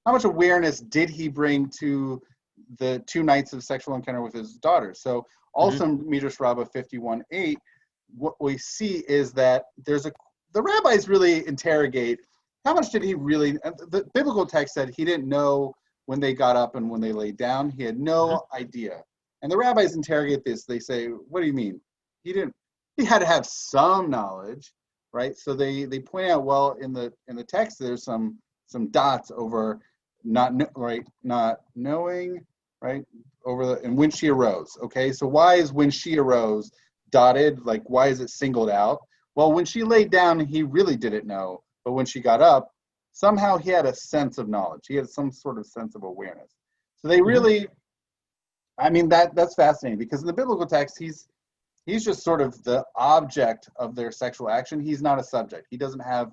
how much awareness did he bring to the 2 nights of sexual encounter with his daughter? So also in Midrash Rabbah 51:8, what we see is that the rabbis really interrogate how much did he really, the biblical text said he didn't know when they got up and when they laid down. He had no idea. And the rabbis interrogate this. They say, what do you mean? He had to have some knowledge, right? So they point out, well, in the text, there's some dots over not knowing, right? And when she arose, okay? So why is when she arose dotted? Like, why is it singled out? Well, when she laid down, he really didn't know. But when she got up, somehow he had a sense of knowledge. He had some sort of sense of awareness. So they really, I mean, that's fascinating, because in the biblical text, he's just sort of the object of their sexual action. He's not a subject. He doesn't have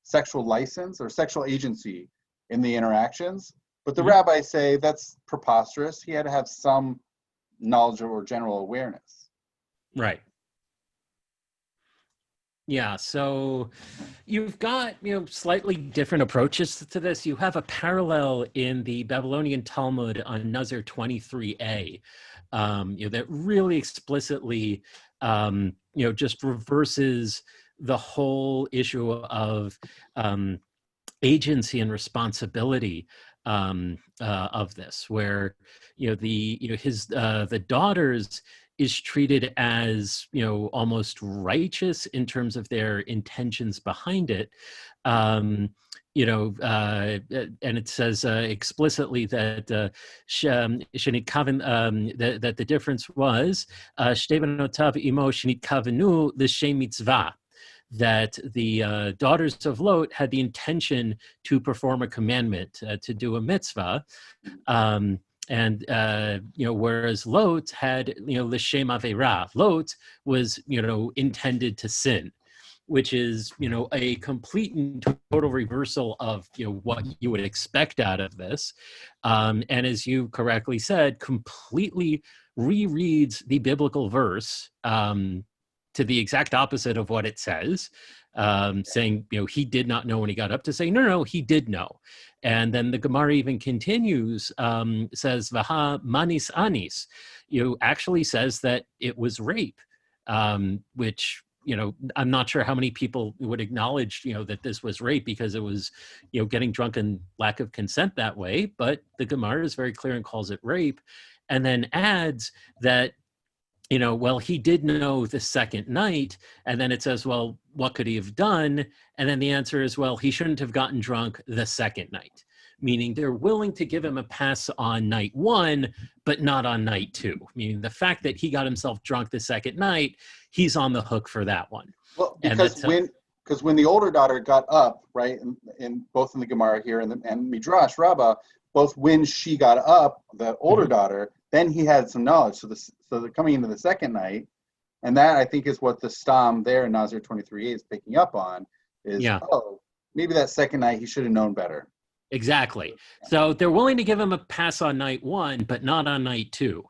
sexual license or sexual agency in the interactions. But the rabbis say that's preposterous. He had to have some knowledge or general awareness. Right. Yeah, so you've got, slightly different approaches to this. You have a parallel in the Babylonian Talmud on Nazir 23a, that really explicitly, just reverses the whole issue of agency and responsibility of this, where the daughters is treated as almost righteous in terms of their intentions behind it, and it says explicitly that that the difference was shtei benotav imo shenitkavenu l'shem mitzvah, that the daughters of Lot had the intention to perform a commandment, to do a mitzvah, whereas Lot had, l'shem aveira. Lot was, intended to sin, which is, a complete and total reversal of, what you would expect out of this. And as you correctly said, completely rereads the biblical verse to the exact opposite of what it says, saying, he did not know when he got up, to say, no, he did know. And then the Gemara even continues, says, Vaha manis anis, actually says that it was rape, which, I'm not sure how many people would acknowledge, that this was rape, because it was, getting drunk and lack of consent that way. But the Gemara is very clear and calls it rape, and then adds that, well, he did know the second night. And then it says, well, what could he have done? And then the answer is, well, he shouldn't have gotten drunk the second night, meaning they're willing to give him a pass on night 1, but not on night 2. Meaning the fact that he got himself drunk the second night, he's on the hook for that one. Well, because when the older daughter got up, right, in both in the Gemara here and Midrash Rabbah, both when she got up, the older daughter, then he had some knowledge. So they're coming into the second night, and that, I think, is what the Stam there in Nazir 23a is picking up on, is, maybe that second night he should have known better. Exactly. So they're willing to give him a pass on night 1, but not on night 2.